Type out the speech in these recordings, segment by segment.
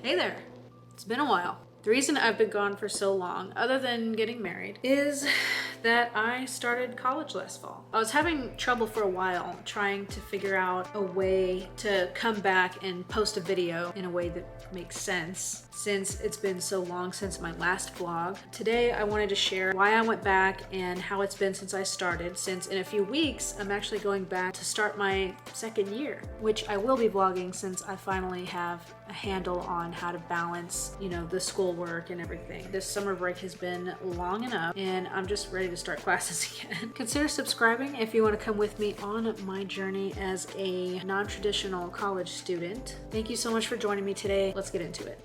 Hey there, it's been a while. The reason I've been gone for so long, other than getting married, is that I started college last fall. I was having trouble for a while trying to figure out a way to come back and post a video in a way that makes sense, since it's been so long since my last vlog. Today I wanted to share why I went back and how it's been since I started, since in a few weeks I'm actually going back to start my second year, which I will be vlogging since I finally have a handle on how to balance, the schoolwork and everything. This summer break has been long enough and I'm just ready to start classes again. Consider subscribing if you want to come with me on my journey as a non-traditional college student. Thank you so much for joining me today. Let's get into it.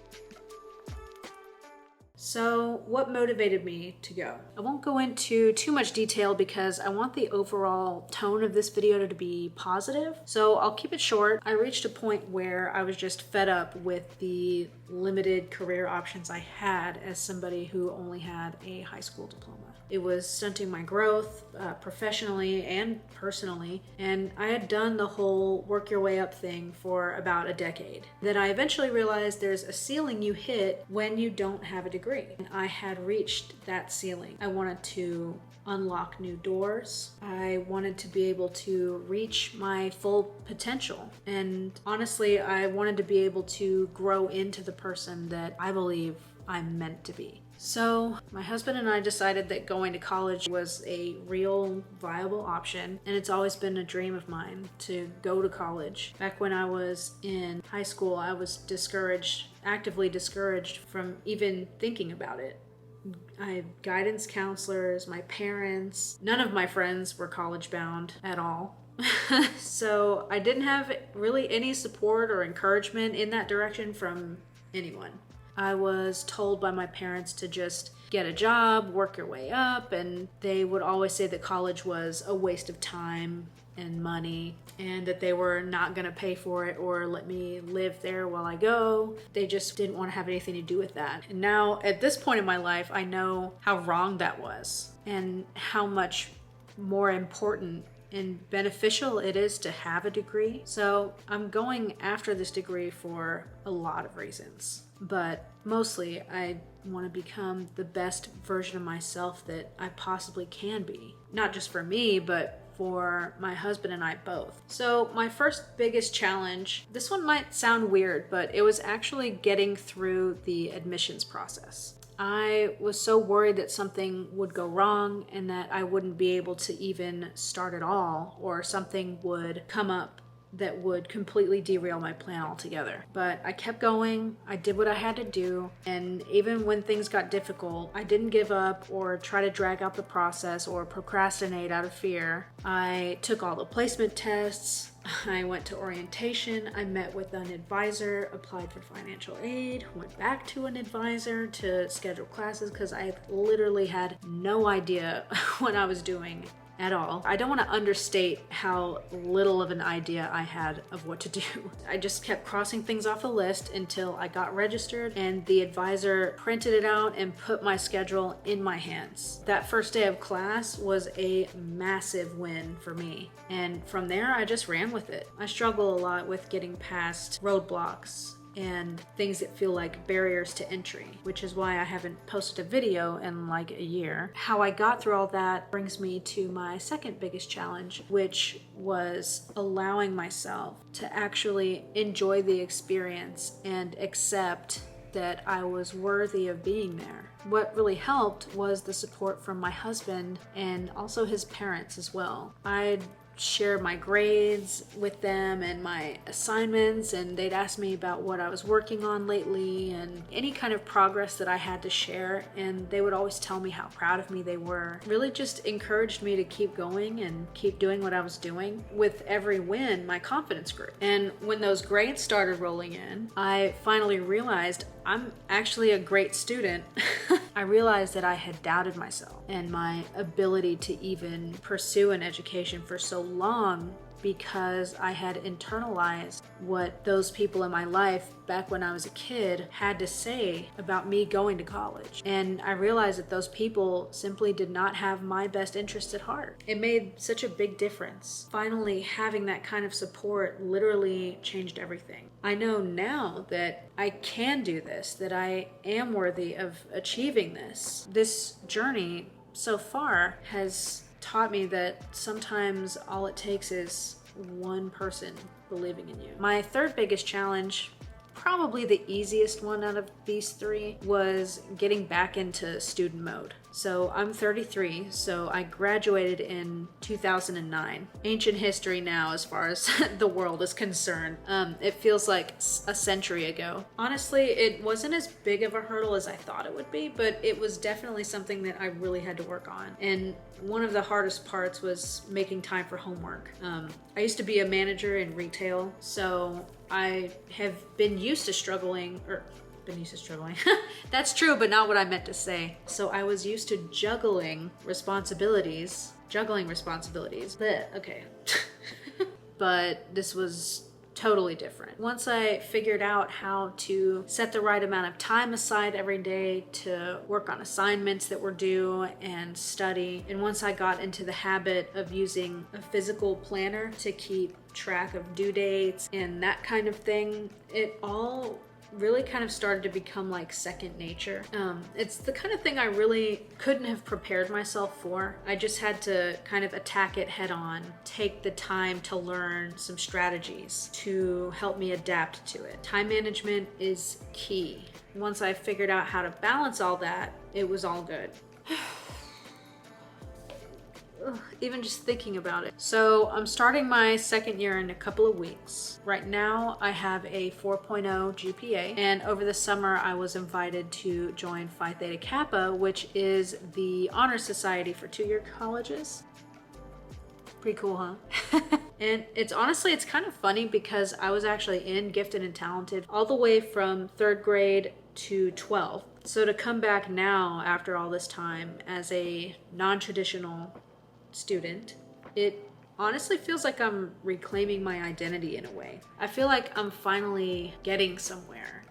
So what motivated me to go? I won't go into too much detail because I want the overall tone of this video to be positive. So I'll keep it short. I reached a point where I was just fed up with the limited career options I had as somebody who only had a high school diploma. It was stunting my growth professionally and personally, and I had done the whole work your way up thing for about a decade. Then I eventually realized there's a ceiling you hit when you don't have a degree. And I had reached that ceiling. I wanted to unlock new doors. I wanted to be able to reach my full potential. And honestly, I wanted to be able to grow into the person that I believe I'm meant to be. So my husband and I decided that going to college was a real viable option, and it's always been a dream of mine to go to college. Back when I was in high school, I was actively discouraged from even thinking about it. I had guidance counselors, my parents, none of my friends were college bound at all. So I didn't have really any support or encouragement in that direction from anyone. I was told by my parents to just get a job, work your way up, and they would always say that college was a waste of time and money and that they were not going to pay for it or let me live there while I go. They just didn't want to have anything to do with that. And now at this point in my life, I know how wrong that was and how much more important and beneficial it is to have a degree. So I'm going after this degree for a lot of reasons, but mostly I want to become the best version of myself that I possibly can be. Not just for me, but for my husband and I both. So my first biggest challenge, this one might sound weird, but it was actually getting through the admissions process. I was so worried that something would go wrong and that I wouldn't be able to even start at all, or something would come up that would completely derail my plan altogether. But I kept going, I did what I had to do, and even when things got difficult, I didn't give up or try to drag out the process or procrastinate out of fear. I took all the placement tests, I went to orientation, I met with an advisor, applied for financial aid, went back to an advisor to schedule classes because I literally had no idea what I was doing at all. I don't want to understate how little of an idea I had of what to do. I just kept crossing things off the list until I got registered and the advisor printed it out and put my schedule in my hands. That first day of class was a massive win for me. And from there, I just ran with it. I struggle a lot with getting past roadblocks and things that feel like barriers to entry, which is why I haven't posted a video in like a year. How I got through all that brings me to my second biggest challenge, which was allowing myself to actually enjoy the experience and accept that I was worthy of being there. What really helped was the support from my husband and also his parents as well. I'd share my grades with them and my assignments, and they'd ask me about what I was working on lately and any kind of progress that I had to share, and they would always tell me how proud of me they were. Really just encouraged me to keep going and keep doing what I was doing. With every win, my confidence grew. And when those grades started rolling in, I finally realized I'm actually a great student. I realized that I had doubted myself and my ability to even pursue an education for so long because I had internalized what those people in my life back when I was a kid had to say about me going to college. And I realized that those people simply did not have my best interest at heart. It made such a big difference. Finally, having that kind of support literally changed everything. I know now that I can do this, that I am worthy of achieving this. This journey so far has taught me that sometimes all it takes is one person believing in you. My third biggest challenge, probably the easiest one out of these three, was getting back into student mode. So I'm 33, so I graduated in 2009. Ancient history now as far as the world is concerned. It feels like a century ago. Honestly, it wasn't as big of a hurdle as I thought it would be, but it was definitely something that I really had to work on. And one of the hardest parts was making time for homework. I used to be a manager in retail, so I have been used to struggling. That's true, but not what I meant to say. So I was used to juggling responsibilities. Blech, okay. But this was totally different. Once I figured out how to set the right amount of time aside every day to work on assignments that were due and study, and once I got into the habit of using a physical planner to keep track of due dates and that kind of thing, it all really kind of started to become like second nature. It's the kind of thing I really couldn't have prepared myself for. I just had to kind of attack it head on, take the time to learn some strategies to help me adapt to it. Time management is key. Once I figured out how to balance all that, it was all good. Even just thinking about it. So I'm starting my second year in a couple of weeks. Right now I have a 4.0 GPA, and over the summer I was invited to join Phi Theta Kappa, which is the honor society for two-year colleges. Pretty cool, huh? And it's kind of funny because I was actually in Gifted and Talented all the way from 3rd grade to 12. So to come back now after all this time as a non-traditional student, it honestly feels like I'm reclaiming my identity in a way. I feel like I'm finally getting somewhere.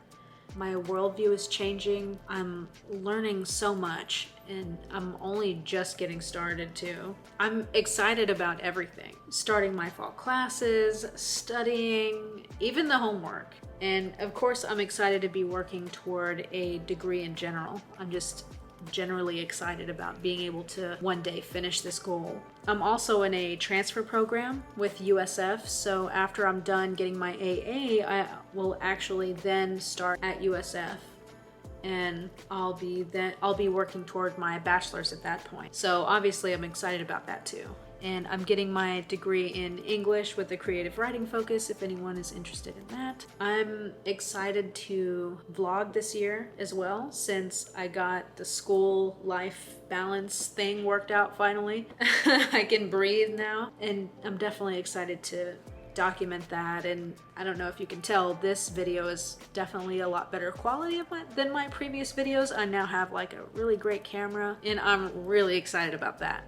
My worldview is changing. I'm learning so much, and I'm only just getting started too. I'm excited about everything. Starting my fall classes, studying, even the homework. And of course, I'm excited to be working toward a degree in general. I'm just generally excited about being able to one day finish this goal. I'm also in a transfer program with USF, so after I'm done getting my AA, I will actually then start at USF, and I'll be working toward my bachelor's at that point. So obviously I'm excited about that too. And I'm getting my degree in English with a creative writing focus if anyone is interested in that. I'm excited to vlog this year as well, since I got the school life balance thing worked out finally. I can breathe now, and I'm definitely excited to document that. And I don't know if you can tell, this video is definitely a lot better quality than my previous videos. I now have like a really great camera, and I'm really excited about that.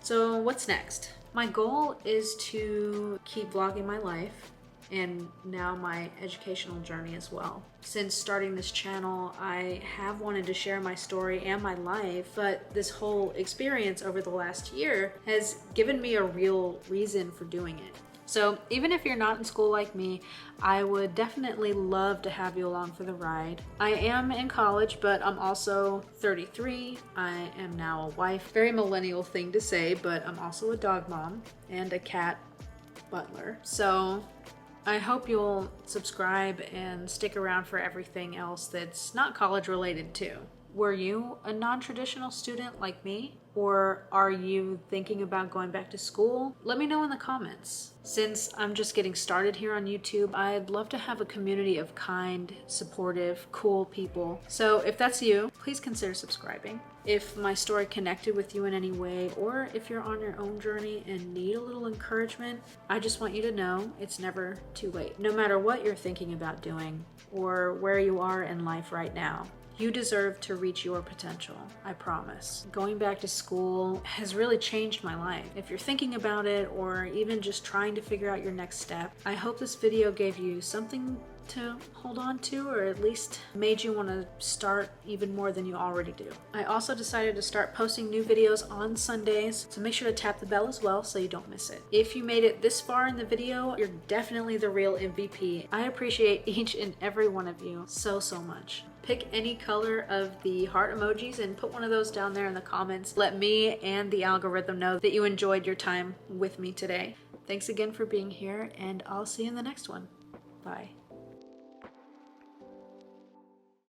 So what's next? My goal is to keep vlogging my life, and now my educational journey as well. Since starting this channel, I have wanted to share my story and my life, but this whole experience over the last year has given me a real reason for doing it. So even if you're not in school like me, I would definitely love to have you along for the ride. I am in college, but I'm also 33. I am now a wife. Very millennial thing to say, but I'm also a dog mom and a cat butler. So I hope you'll subscribe and stick around for everything else that's not college related too. Were you a non-traditional student like me? Or are you thinking about going back to school? Let me know in the comments. Since I'm just getting started here on YouTube, I'd love to have a community of kind, supportive, cool people. So if that's you, please consider subscribing. If my story connected with you in any way, or if you're on your own journey and need a little encouragement, I just want you to know it's never too late. No matter what you're thinking about doing or where you are in life right now, You deserve to reach your potential, I promise. Going back to school has really changed my life. If you're thinking about it or even just trying to figure out your next step, I hope this video gave you something to hold on to, or at least made you want to start even more than you already do. I also decided to start posting new videos on Sundays, so make sure to tap the bell as well so you don't miss it. If you made it this far in the video, you're definitely the real MVP. I appreciate each and every one of you so much. Pick any color of the heart emojis and put one of those down there in the comments. Let me and the algorithm know that you enjoyed your time with me today. Thanks again for being here, and I'll see you in the next one. Bye.